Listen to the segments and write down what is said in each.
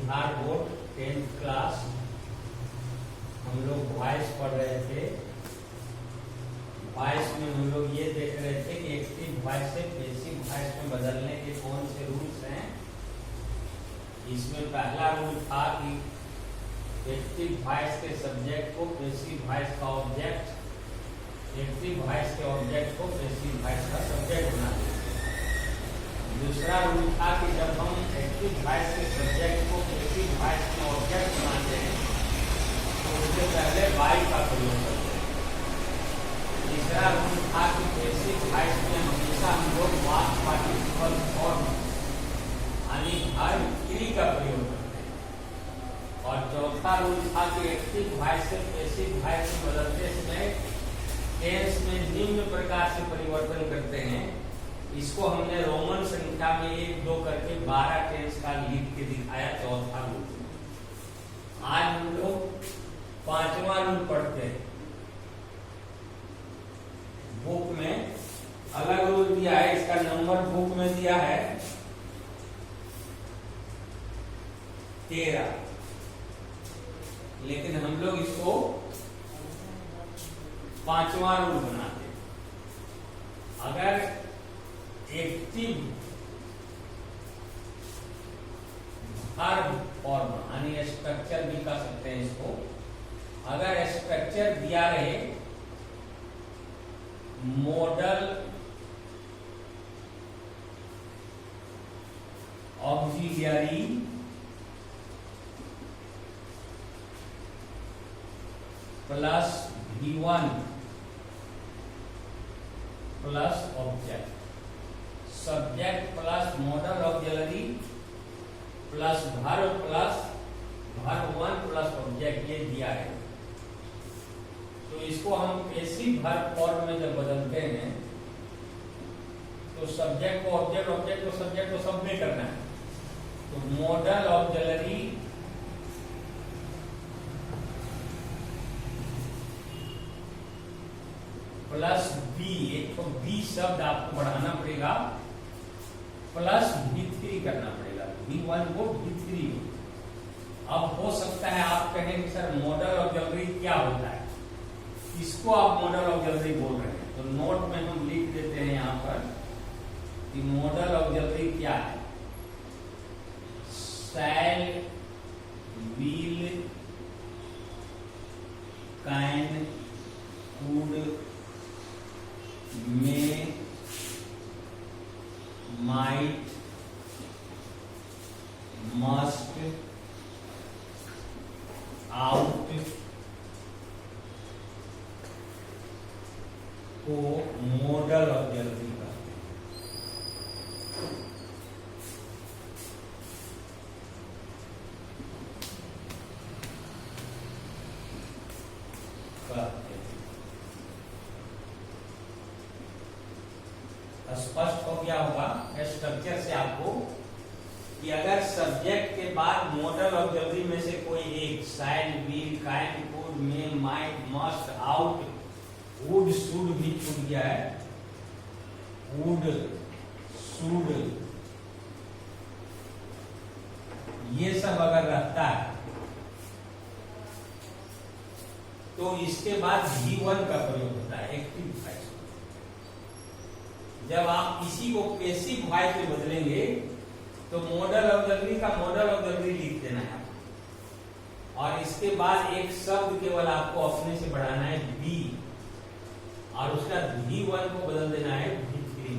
Bihar board 10th class हम लोग voice पढ़ रहे थे। वॉइस में हम लोग ये देख रहे थे कि एक्टिव वॉइस से पैसिव वॉइस में बदलने के कौन से रूल्स हैं। इसमें पहला रूल था कि एक्टिव वॉइस के सब्जेक्ट को पैसिव वॉइस का ऑब्जेक्ट, एक्टिव वॉइस के ऑब्जेक्ट को पैसिव वॉइस का सब्जेक्ट बना दें। दूसरा रूल था कि जब हम एक्टिव वॉइस के सब्जेक्ट को पैसिव वॉइस के ऑब्जेक्ट बनाते हैं तो उससे पहले वाई का प्रयोग करते हैं। तीसरा रूल था कि पैसिव वॉइस में हमेशा हम लोग पास्ट पार्टिसिपल फॉर्म यानी हर क्रिया का प्रयोग करते हैं। और चौथा रूल था कि एक्टिव वॉइस से पैसिव वॉइस में बदलते समय टेंस में निम्न प्रकार से परिवर्तन करते हैं। इसको हमने रोमन संख्या में 1 2 करके 12 टेंस का लिख के दिखाया चौथा रूल। आज हम लोग 5वां रूल पढ़ते हैं। बुक में अलग रूल दिया है, इसका नंबर बुक में दिया है 13, लेकिन हम लोग इसको 5वां रूल बनाते हैं। अगर एक्टिव वर्ब फॉर्म यानी स्ट्रक्चर भी कह सकते हैं इसको, अगर स्ट्रक्चर दिया रहे model auxiliary plus V1 plus object, subject plus model auxiliary plus verb 1 plus object, ये दिया है। तो इसको हम पैसिव वर्ब फॉर्म में जब बदलते हैं तो सब्जेक्ट को ऑब्जेक्ट, ऑब्जेक्ट को सब्जेक्ट को सब में करना है। तो मॉडल ऑक्सिलरी प्लस बी, एक तो बी शब्द आपको बढ़ाना पड़ेगा, प्लस V3 करना पड़ेगा। V1 को V3। अब हो सकता है आप कहें कि सर मॉडल ऑक्सिलरी क्या होता है, इसको आप मॉडल ऑक्सिलरी बोल रहे हैं, तो नोट में हम लिख देते हैं यहाँ पर कि मॉडल ऑक्सिलरी क्या है। Shall, will, can, could, may, might, must, ought को मॉडल ऑक्सिलरी कहते हैं। स्पष्ट हो गया होगा स्ट्रक्चर से आपको कि अगर सब्जेक्ट के बाद मॉडल ऑक्सिलरी में से कोई एक, shall, will, can, could, may, might, must, ought, would, should भी छूट गया है, वुड, शुड, ये सब अगर रहता है तो इसके बाद V1 का प्रयोग होता है एक्टिव वॉइस। जब आप किसी को पैसिव वॉइस में बदलेंगे तो मॉडल ऑक्सिलरी का मॉडल ऑक्सिलरी लिख देना है और इसके बाद एक शब्द केवल आपको अपने से बढ़ाना है बी और उसका V1 को बदल देना है V3।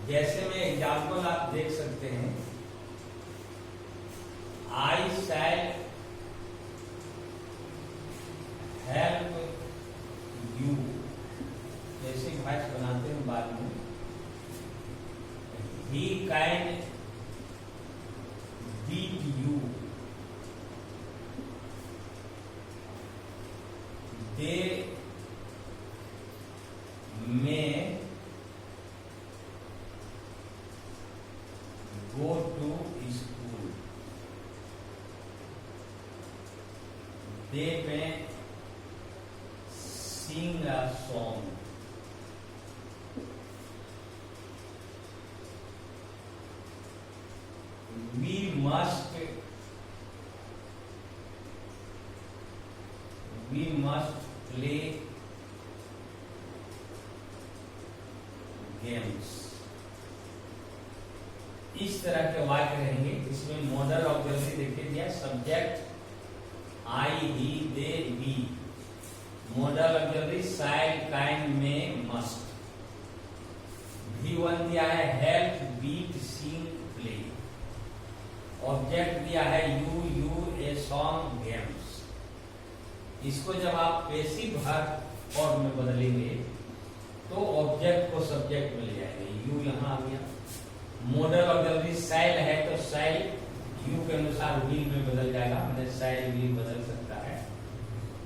जैसे में एग्जाम्पल आप देख सकते हैं, आई शैल हेल्प यू, जैसे वॉइस बनाते हैं बाद में। He can beat you. They may go to school. They may sing a song. We must play games। इस तरह के वाक्य रहेंगे। इसमें मॉडल ऑब्जेक्टिव देखिए दिया, subject I, he, they, we. Modal objective शायद, काइंड, में, मस्ट। V1 दिया है help, beat, sing, play. Object दिया है यू, ए सॉन्ग, गेम्स। इसको जब आप पैसिव फॉर्म में बदलेंगे तो ऑब्जेक्ट को सब्जेक्ट में ले जाएंगे। यू यहां आ गया। मॉडल ऑब्जेक्टिव शैल है तो शैल यू के अनुसार विल में बदल जाएगा, मैंने शैल विल बदल सकता है।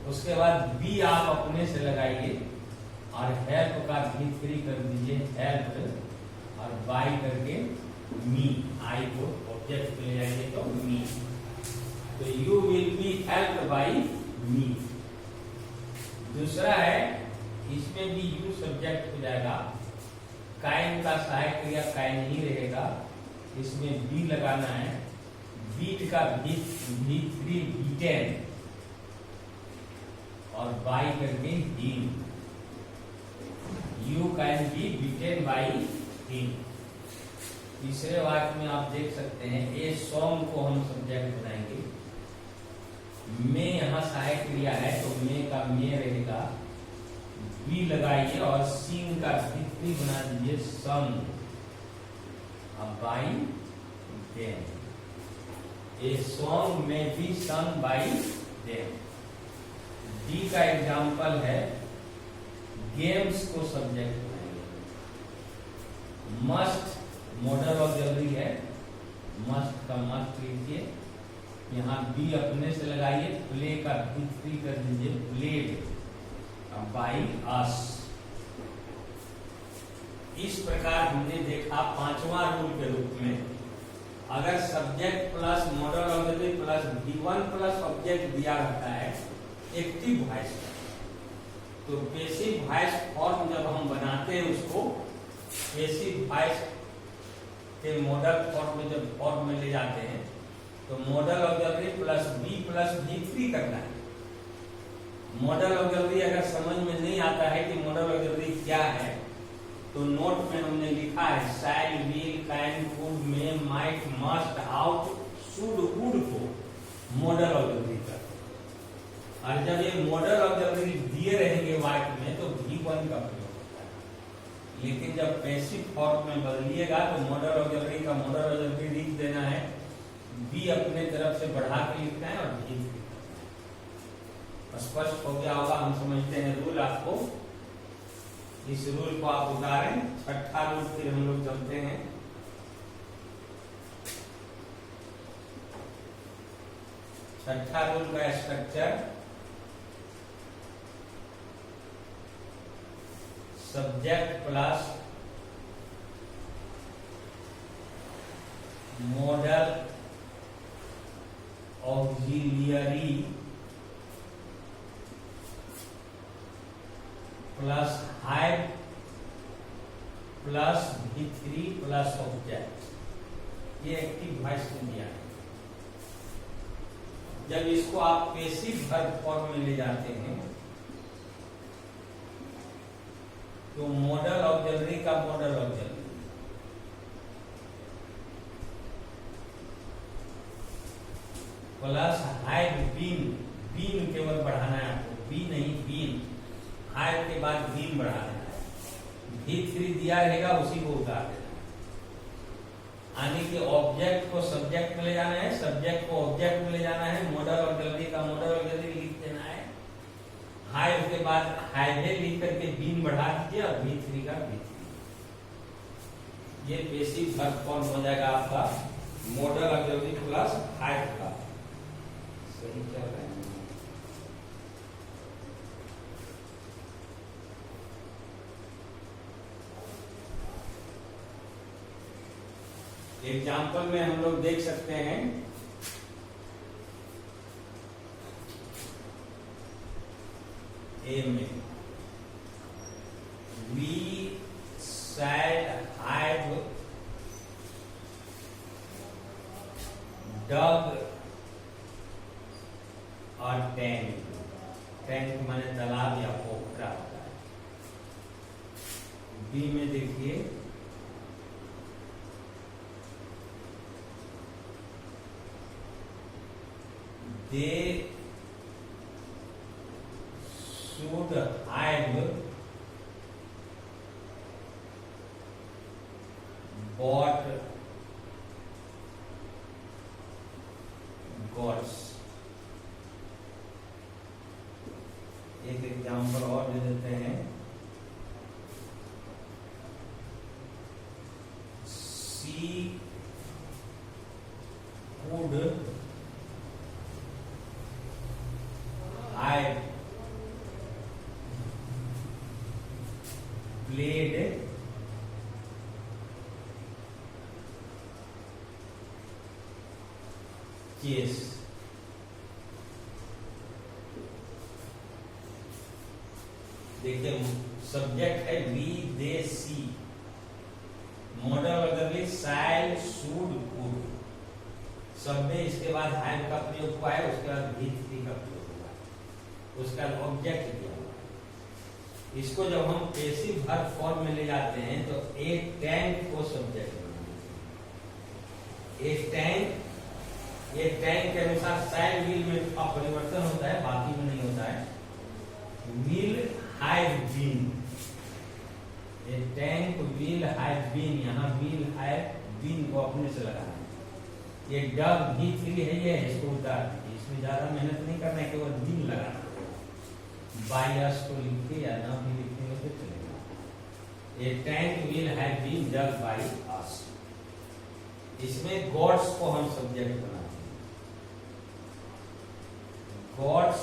उसके बाद बी आप अपने से लगाइए और हेल्प का भी कर दीजिए, हेल्प, और बाई करके मी, आई को ऑब्जेक्ट पे ले जाएंगे तो मी। तो you will be help by me. दूसरा है, इसमें भी यू सब्जेक्ट हो जाएगा। काइन का सहायक क्रिया काइन ही रहेगा, इसमें बी लगाना है। बीट का भी बीटेन, और बाई करके him. You can be beaten by him. तीसरे वाक्य में आप देख सकते हैं ए सॉन्ग को हम सब्जेक्ट बनाएंगे। में यहां सहायक क्रिया है तो में का में रहेगा, बी लगाइए और सिंग का भी बना दीजिए संग, अब बाई देम। ए सॉन्ग में be sung by them. D का एग्जाम्पल है गेम्स को सब्जेक्ट बनाएंगे। मस्ट मॉडल ऑब्जेक्टिव है, मस्ट का मस्ट लीजिए, यहाँ बी अपने से लगाइए, प्ले का भी कर दीजिए प्लेड, बाई अस। इस प्रकार हमने देखा पांचवा रूल के रूप में, अगर subject plus model objective plus V1 plus object दिया रहता है एक्टिव वॉइस, तो पैसिव वॉइस फॉर्म जब हम बनाते हैं उसको पैसिव वॉइस के मॉडल फॉर्म में जब फॉर्म में ले जाते हैं तो मॉडल ऑब्जेक्टिव प्लस V3 करना है। मॉडल ऑब्जेक्टिव अगर समझ में नहीं आता है कि मॉडल ऑब्जेक्टिव क्या है तो नोट में हमने लिखा है shall, will, can, could, may, might, must, ought, should, would को मॉडल ऑब्जेक्टिव का। और जब ये मॉडल ऑब्जेक्टिव दिए रहेंगे वाक्य में तो V1 का प्रयोग होता है। लेकिन जब पैसिव फॉर्म में बदलिएगा तो मॉडल ऑब्जेक्टिव का मॉडल ऑब्जेक्टिव लिख देना है, बी अपने तरफ से बढ़ा के लिखना है और भी स्पष्ट हो गया होगा। हम समझते हैं रूल, आपको इस रूल को आप उतारें। छठा रूल फिर हम लोग चलते हैं। छठा रूल का structure, subject plus model auxiliary plus hive plus V3 plus object, ये एक्टिव वॉइस में दिया है। जब इसको आप पैसिव वर्ब फॉर्म में ले जाते हैं तो मॉडल ऑक्सिलरी का modal auxiliary plus have been, been केवल बढ़ाना है आपको, बी नहीं बीन, हाइव के बाद बीन बढ़ाना है। V3 दिया रहेगा उसी को उतार देना, यानी कि ऑब्जेक्ट को सब्जेक्ट में ले जाना है, सब्जेक्ट को ऑब्जेक्ट में ले जाना है, मॉडल ऑक्सिलरी का मॉडल ऑक्सिलरी लिख देना है, हाइव के बाद हाइवे लिख करके बीन बढ़ा दीजिए और V3 का V3। ये बेसिक वर्ब फॉर्म हो जाएगा आपका मॉडल ऑक्सिलरी प्लस हाइव का। सही चल रहा है। एग्जाम्पल में हम लोग देख सकते हैं ए में वी शैल हैव डग और टैंक, टैंक माने तालाब या पोखरा होता है। बी में देखिए दे should have bought goats। एक एग्जाम्पल और दे देते हैं, she would have played chess। देखिए सब्जेक्ट है वी दे सी, मॉडल अगर शायल शुड कुड, सब में इसके बाद हैव का प्रयोग हुआ है, उसके बाद भी थ्री का प्रयोग हुआ है, उसका ऑब्जेक्ट दिया हुआ है। इसको जब हम पैसिव वर्ब फॉर्म में ले जाते हैं तो एक टैंक को सब्जेक्ट बनाते हैं। एक टैंक के अनुसार शायल विल में का परिवर्तन होता है, बाकी में नहीं होता है। Will have been, a tank will have been, यहाँ विल हैव बीन को अपने से लगाना है। ये डग भी थ्री है, ये इसको उतार दीजिए, इसमें ज्यादा मेहनत नहीं करना है, केवल बीन लगाना है। बाय अस को लिखे या ना भी लिखेंगे तो चलेगा। A tank will have been dug by us. इसमें गॉड्स को हम सब्जेक्ट बनाते हैं। गॉड्स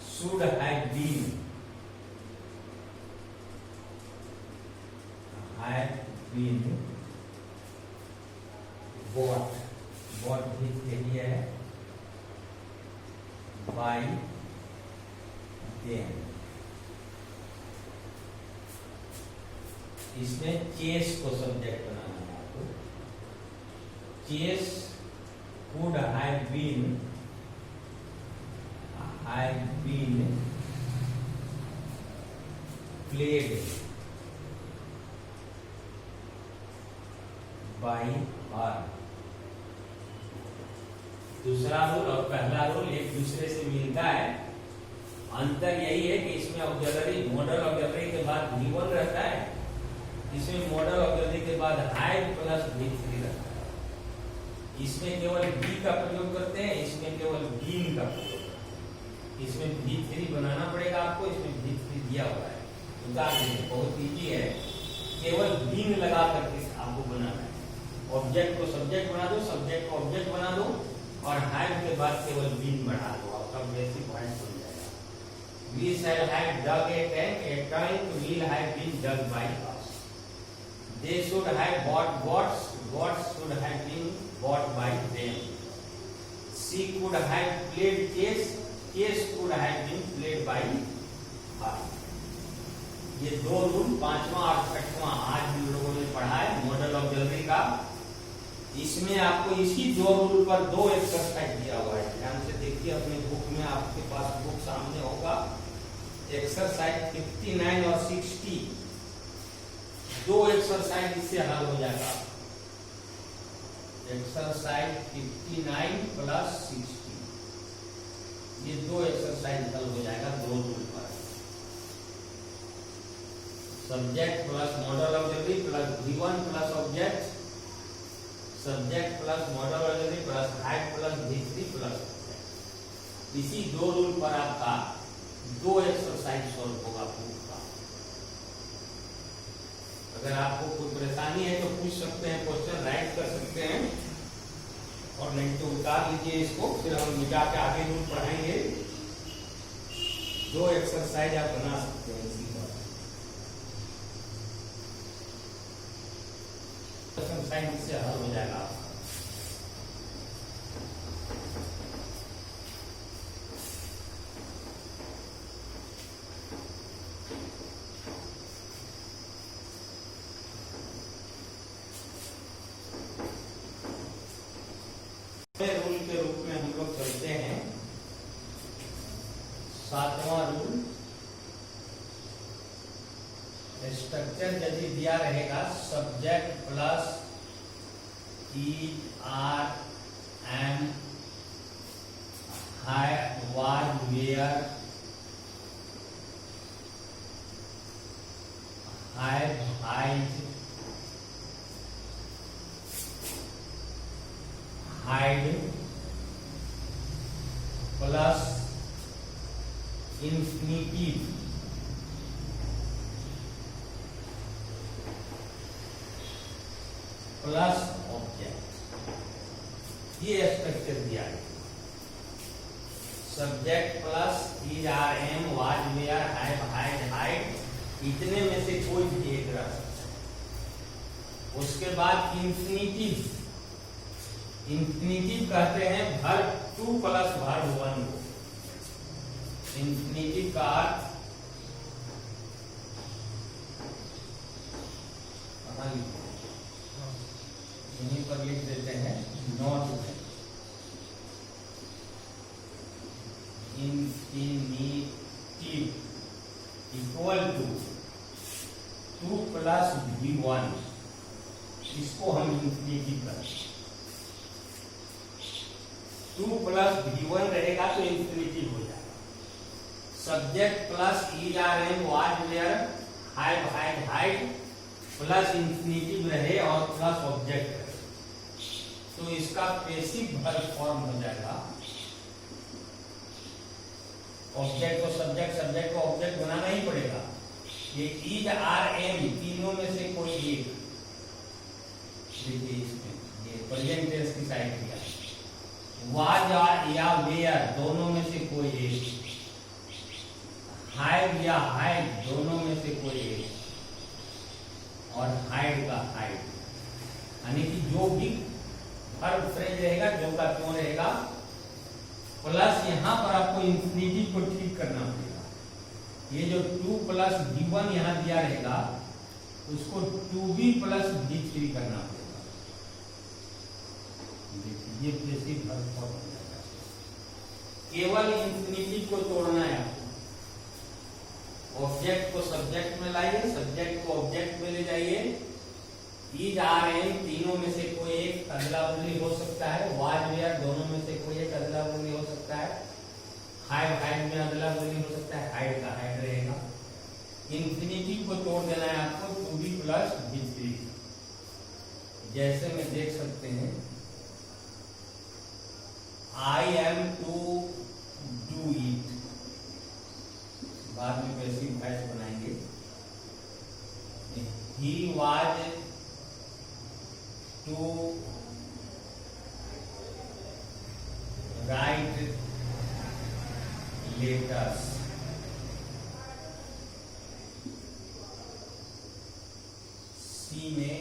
शुड हैव बीन, बॉट भी यही है बाय देम। इसमें चेस को सब्जेक्ट बनाना है आपको। Chess could have been played by her. दूसरा रूल और पहला रूल एक दूसरे से मिलता है, अंतर यही है कि इसमें ऑक्सिलरी मॉडल ऑक्सिलरी के बाद V1 रहता है, इसमें मॉडल ऑक्सिलरी के बाद हैव प्लस V3 रहता है। इसमें केवल बी का प्रयोग करते हैं, इसमें केवल बीन का प्रयोग करते हैं। इसमें V3 बनाना पड़ेगा आपको, इसमें V3 दिया हुआ है। उतार दीजिए, बहुत इजी है, केवल बीन लगा करके आपको बनाना है। ऑब्जेक्ट को सब्जेक्ट बना दो, सब्जेक्ट को ऑब्जेक्ट बना दो और हैव के बाद केवल बीन बढ़ा दो, आपका बेसिक पॉइंट बन जाएगा। We shall have dug a tank will have been dug by us। They should have bought goats should have been bought by them। She could have played chess could have been played by her। ये दो rule, पांचवा और छठवां आज भी लोगों ने पढ़ा है मॉडल ऑक्सिलरी का। इसमें आपको इसी दो रूल पर दो एक्सरसाइज दिया हुआ है, ध्यान से देखिए अपने बुक में, आपके पास बुक सामने होगा। एक्सरसाइज 59 और 60, दो एक्सरसाइज इससे हल हो जाएगा। एक्सरसाइज 59 प्लस 60, ये दो एक्सरसाइज हल हो जाएगा दो रूल पर। Subject plus model auxiliary plus V1 plus object, subject plus model auxiliary plus have plus V3 plus object. इसी दो रूल पर आपका दो एक्सरसाइज सॉल्व होगा बुक का। अगर आपको कोई परेशानी है तो पूछ सकते हैं, क्वेश्चन राइट कर सकते हैं, और नहीं तो उतार लीजिए इसको, फिर हम मिटा के आगे रूल पढ़ाएंगे। दो एक्सरसाइज आप बना सकते हैं इसी पर। एक्सरसाइज से हल हो जाएगा आपका। स्ट्रक्चर यदि दिया रहेगा subject plus is are am was where have hide plus infinitive plus object, ये स्ट्रक्चर दिया है। Subject plus is are am was were have had had, इतने में से कोई भी एक रह सकता है। उसके बाद इंफिनिटिव, इंफिनिटिव कहते हैं verb two plus verb one को। इंफिनिटिव का अर्थ यहीं पर लिख देते हैं, नॉट में infinitive equal to 2 plus v1, इसको हम इंफिनिटिव करें। 2 प्लस v1 रहेगा तो इंफिनिटिव हो जाएगा। Subject plus is are am was were have had had plus infinitive रहे और प्लस ऑब्जेक्ट रहे, तो इसका पैसिव वर्ब फॉर्म हो जाएगा। ऑब्जेक्ट को सब्जेक्ट, सब्जेक्ट को ऑब्जेक्ट बनाना ही पड़ेगा। ये इज आर एम तीनों में से कोई एक, देखिए इसमें ये प्रेजेंट टेंस की साइड किया, वाज या वेयर दोनों में से कोई एक, हाइड या हाइड दोनों में से कोई एक, और हाइड का हाइड, यानी कि जो भी वर्ब फ्रेज रहेगा, जो का क्यों रहेगा, प्लस यहाँ पर आपको इंफिनिटिव को ठीक करना पड़ेगा। ये जो 2 प्लस v1 यहाँ दिया रहेगा, उसको 2b प्लस v3 करना पड़ेगा। ये पैसिव वर्ब फॉर्म हो जाएगा। केवल इंफिनिटिव को तोड़ना है आपको। ऑब्जेक्ट को सब्जेक्ट में लाइए, सब्जेक्ट को ऑब्जेक्ट में ले जाइए। इज आर एम तीनों में से कोई एक अदला बदली हो सकता है, वाज वेयर दोनों में से कोई एक अदला बदली हो सकता है, हाइड हाइड में अदला बदली हो सकता है, हाइड का हाइड रहेगा। इंफिनिटिव को तोड़ देना है आपको 2b प्लस v3। जैसे में देख सकते हैं, I am to do it, बाद में पैसिव वॉइस बनाएंगे। He was to write letters, see में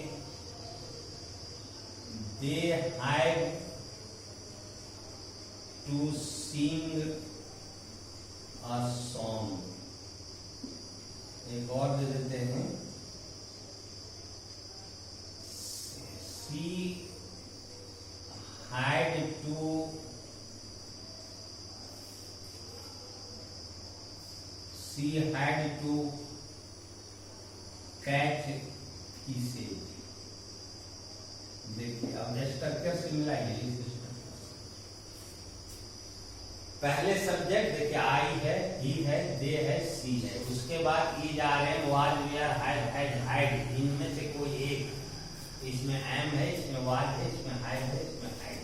they have to sing a song. एक और दे देते हैं, she had to catch fishes। देखिए अब स्ट्रक्चर से मिला है इस स्ट्रक्चर। पहले सब्जेक्ट देखिए आई है, ही है, दे है, सी है। उसके बाद is are am was were have had had, इनमें से कोई एक, इसमें एम है, इसमें वाज है, इसमें हाइड है, इसमें हाइड।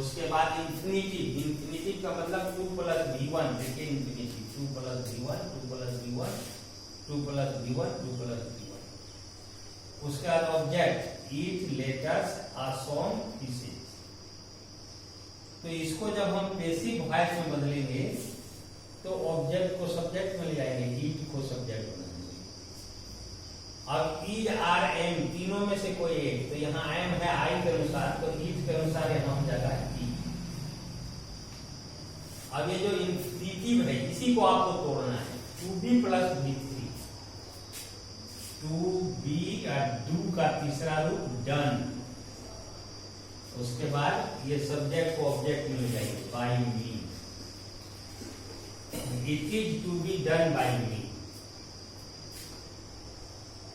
उसके बाद इंफिनिटिव, इंफिनिटिव का मतलब 2 प्लस v1, देखिए infinitive 2 plus v1, 2 plus v1, 2 plus v1, 2 plus v1। उसके बाद ऑब्जेक्ट ईट लेटर्स आ सॉन्ग फिशेज। तो इसको जब हम पैसिव वॉइस में बदलेंगे तो ऑब्जेक्ट को सब्जेक्ट में ले जाएंगे, ईट को सब्जेक्ट में। अब इज आर एम तीनों में से कोई एक, तो यहाँ एम है आई के अनुसार, तो ईट के अनुसार यहाँ हो जाएगा ई। अब ये जो इंफिनिटिव है इसी को आपको तोड़ना है, 2b plus v3। 2b do का तीसरा रूप डन। उसके बाद ये सब्जेक्ट को ऑब्जेक्ट में ले जाइए, by me, it is to be done by me.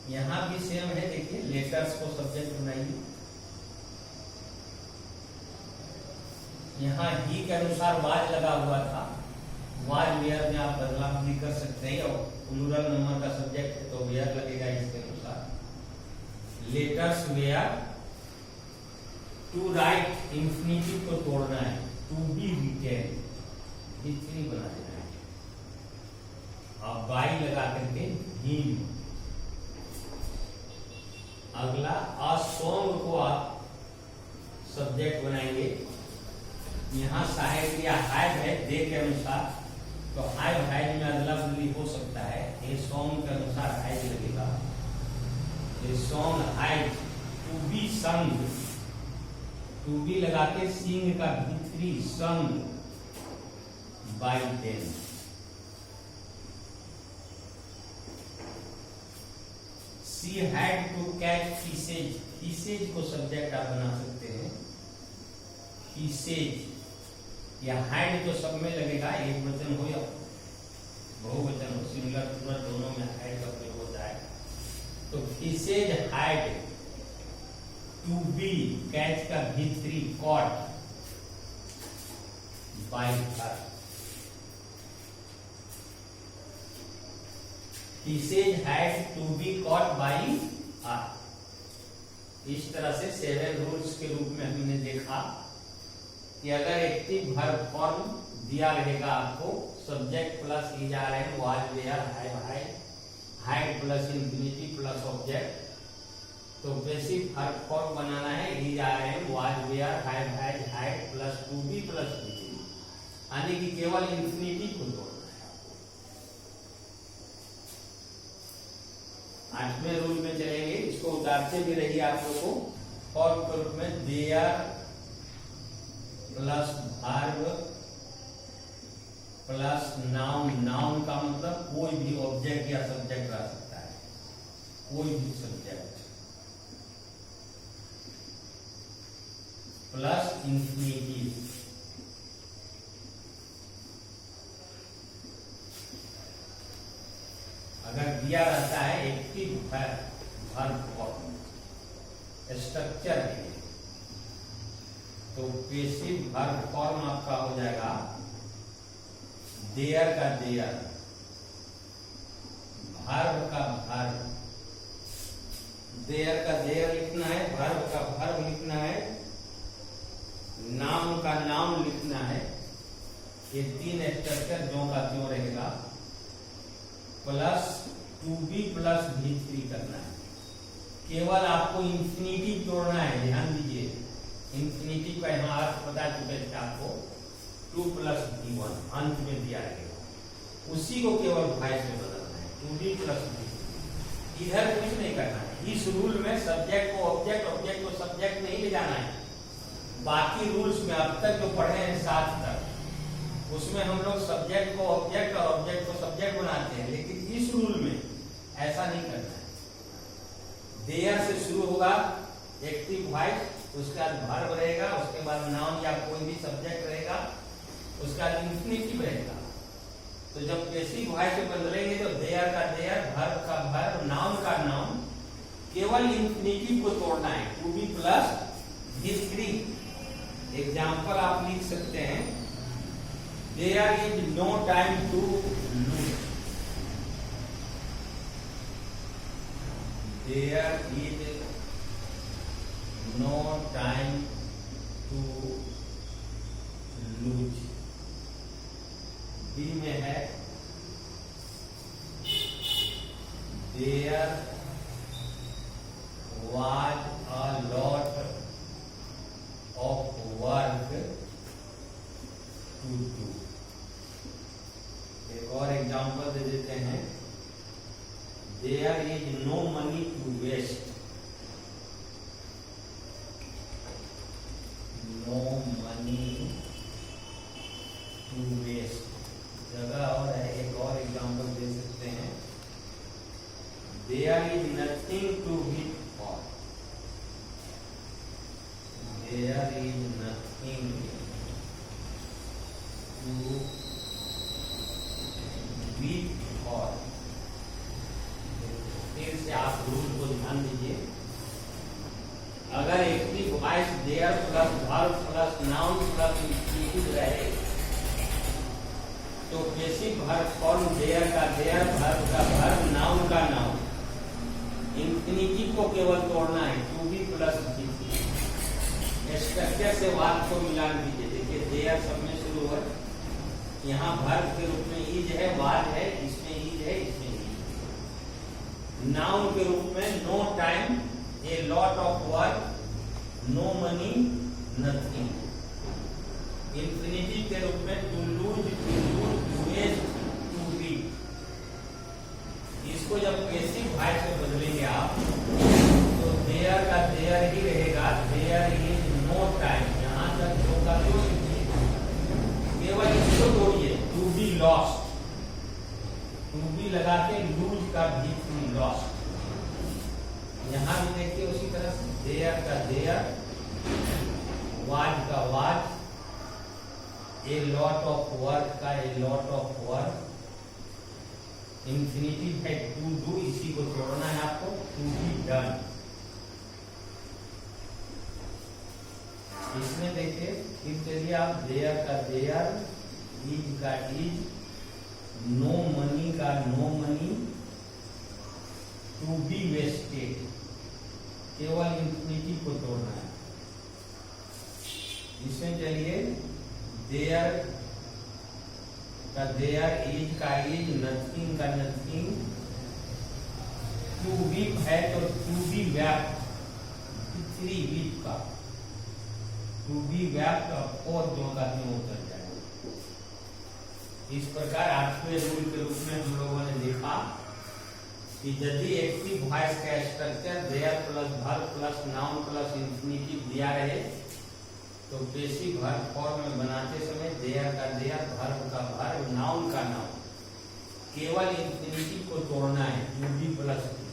यहां भी सेम है, देखिए लेटर्स को सब्जेक्ट बनाइए। यहाँ ही के अनुसार वाज लगा हुआ था, वाज वेयर में आप बदलाव भी कर सकते हैं, और प्लूरल नंबर का सब्जेक्ट है तो वेयर लगेगा इसके अनुसार। Letters were, to write infinitive को तोड़ना है, टू बी रिटेन, भी बना देना है। अब बाई लगा करके हिम। अगला अ सॉन्ग को आप सब्जेक्ट बनाएंगे। यहाँ साहेब या हाइव है दे के अनुसार, तो हाइव हाइव में अदला बदली हो सकता है। ये सॉन्ग के अनुसार हाइव लगेगा। ये song have, to be sung, to be लगा के सिंग का भीतरी sung by them. She had to catch fishes, fishes को सब्जेक्ट आप बना सकते हैं। फिशेज या हैड तो सब में लगेगा, एक वचन हो या बहुवचन हो, सिंगुलर प्लूरल दोनों में हैड का प्रयोग होता है। तो fishes had to be, catch का भीतरी caught by her. Fishes had to be caught by her. इस तरह से 7 रूल्स के रूप में हमने देखा कि अगर एक्टिव वर्ब फॉर्म दिया रहेगा आपको, subject plus is are am was were have had, had plus infinitive plus object, तो बेसिक वर्ब फॉर्म बनाना है is are am was were have had, had plus to be plus be, यानी कि केवल infinitive को जोड़ना है आपको। 8वें रूल में चलेंगे, इसको उतारते भी रहिए आप लोगों को। फॉर्म के रूप में there plus verb plus noun, noun का मतलब कोई भी ऑब्जेक्ट या सब्जेक्ट रह सकता है, कोई भी सब्जेक्ट, प्लस इंफिनिटिव। अगर दिया रहता है एक्टिव वर्ब फॉर्म स्ट्रक्चर है, तो पैसिव वर्ब फॉर्म आपका हो जाएगा देयर का देयर, वर्ब का वर्ब, देयर का देयर लिखना है, वर्ब का वर्ब लिखना है, नाउन का नाउन लिखना है। ये 3 स्ट्रक्चर जो का त्यों रहेगा, प्लस टू बी प्लस भी करना है। केवल आपको इंफिनिटिव तोड़ना है, ध्यान दीजिए। इंफिनिटिव का यहाँ अर्थ बता चुके थे आपको, 2 प्लस B1 अंत में दिया रहेगा, उसी को केवल वॉइस में बदलना है, 2B प्लस B। इधर कुछ नहीं करना है। इस रूल में सब्जेक्ट को ऑब्जेक्ट, ऑब्जेक्ट को सब्जेक्ट नहीं ले जाना है। बाकी रूल्स में अब तक जो पढ़े हैं 7 तक, उसमें हम लोग सब्जेक्ट को ऑब्जेक्ट और ऑब्जेक्ट को सब्जेक्ट बनाते हैं, लेकिन इस रूल में ऐसा नहीं करना है। देयर से शुरू होगा एक्टिव वॉइस, उसके बाद वर्ब रहेगा, उसके बाद नाउन या कोई भी सब्जेक्ट रहेगा, उसके बाद इंफिनिटिव रहेगा। तो जब पैसिव वॉइस से बदलेंगे तो देयर का देयर, वर्ब का वर्ब, नाउन का नाउन, केवल इंफिनिटिव को तोड़ना है, to be plus history. Example आप लिख सकते हैं, there is no time to lose, there is no time to lose. B में है there was a lot of work to do. एक और एग्जांपल दे देते हैं, there is no money to waste. Plus verb plus noun plus infinitive रहे तो basic verb form there का देयर, वर्ब का वर्ब, नाउन का नाउन। इंफिनिटिव को केवल तोड़ना है, to be plus be. Structure से वाक्य को मिलान कीजिए। देखिए देयर सब में शुरू हुआ, यहाँ वर्ब के रूप में इज है, वाज है, इसमें इज है, इसमें इज। नाउन के रूप में no time, a lot of work, no money, nothing. Infinitive के रूप में to lose, to waste, to be. इसको जब पैसिव वॉइस में बदलेंगे आप तो देयर का देयर ही रहेगा, देयर इज नो टाइम। यहां तक होगा तो केवल इसको तोड़िए, to be lost, to be लगा के लूज का भी, टू लॉस्ट। यहां भी देखिए उसी तरह से देयर का देयर, वाज का was, a lot of work का a lot of work. Infinitive है टू डू, इसी को तोड़ना है आपको, टू बी डन। इसमें देखिए फिर चलिए आप देयर का देयर, इज का इज, नो मनी का no money, to be wasted. केवल इंफिनिटिव को तोड़ना है। इसमें चलिए देयर का देयर, इज का इज, नथिंग का नथिंग। टू बी है तो to be wept, three week का टू बी व्याप्त और दो का क्यों उतर जाएगा। इस प्रकार 8वें रूल के रूप में हम लोगों ने देखा कि यदि एक्टिव वॉइस का structure there plus verb plus noun plus infinitive दिया रहे तो बेसिक वर्ब फॉर्म में बनाते समय देयर का देयर, वर्ब का वर्ब, नाउन का नाउन। केवल इंफिनिटिव को तोड़ना है, to be plus be.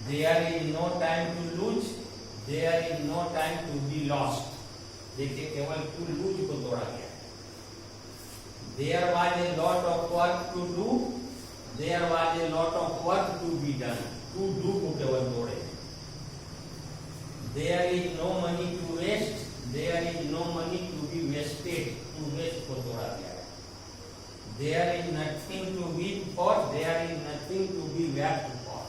There is no time to lose, there is no time to be lost. देखिए केवल टू लूज को तोड़ा गया। There was a lot of work to do, there was a lot of work to be done. To do को केवल तोड़े। There is no money to waste, there is no money to be wasted. To waste को तोड़ा गया है। There is nothing to weep for, there is nothing to be wept for.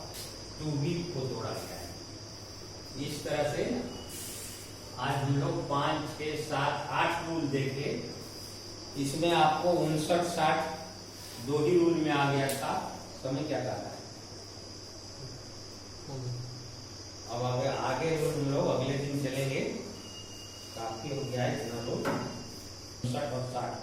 To weep को तोड़ा गया है। इस तरह से आज हम लोग 5, 6, 7, 8 रूल देखे। इसमें आपको 59, 60 दो ही रूल में आ गया था। समय क्या कहा है? अब आगे हम लोग अगले दिन चलेंगे। काफी हो गया है इतना लोग 59 और 60।